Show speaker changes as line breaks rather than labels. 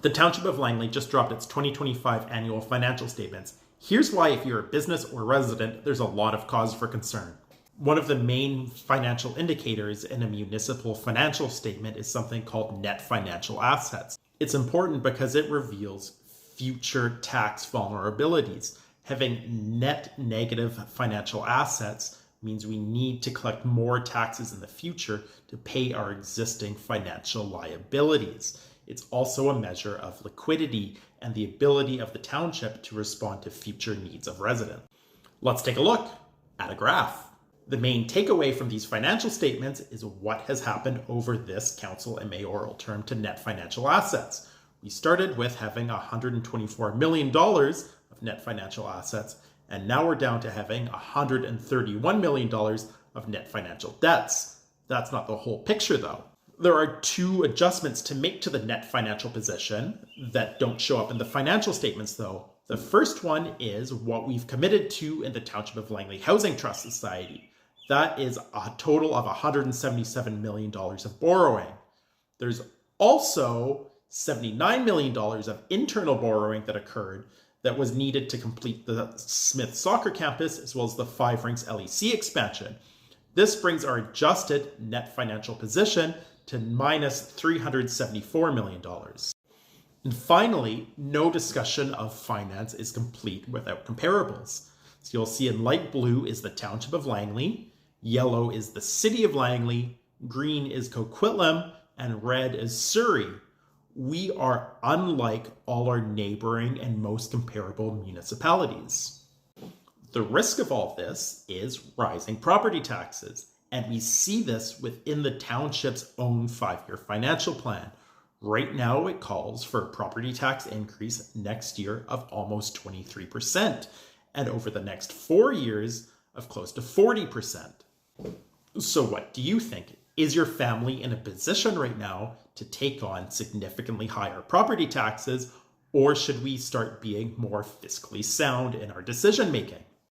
The Township of Langley just dropped its 2025 annual financial statements. Here's why, if you're a business or resident, there's a lot of cause for concern. One of the main financial indicators in a municipal financial statement is something called net financial assets. It's important because it reveals future tax vulnerabilities. Having net negative financial assets means we need to collect more taxes in the future to pay our existing financial liabilities. It's also a measure of liquidity and the ability of the township to respond to future needs of residents. Let's take a look at a graph. The main takeaway from these financial statements is what has happened over this council and mayoral term to net financial assets. We started with having $124 million of net financial assets, and now we're down to having $131 million of net financial debts. That's not the whole picture, though. There are two adjustments to make to the net financial position that don't show up in the financial statements, though. The first one is what we've committed to in the Township of Langley Housing Trust Society. That is a total of $177 million of borrowing. There's also $79 million of internal borrowing that occurred that was needed to complete the Smith Soccer Campus as well as the 5 Rinks LEC expansion. This brings our adjusted net financial position to minus $374 million. And finally, no discussion of finance is complete without comparables. So you'll see in light blue is the Township of Langley, yellow is the City of Langley, green is Coquitlam, and red is Surrey. We are unlike all our neighboring and most comparable municipalities. The risk of all this is rising property taxes, and we see this within the township's own 5-year financial plan. Right now, it calls for a property tax increase next year of almost 23%, and over the next 4 years of close to 40%. So what do you think? Is your family in a position right now to take on significantly higher property taxes, or should we start being more fiscally sound in our decision making?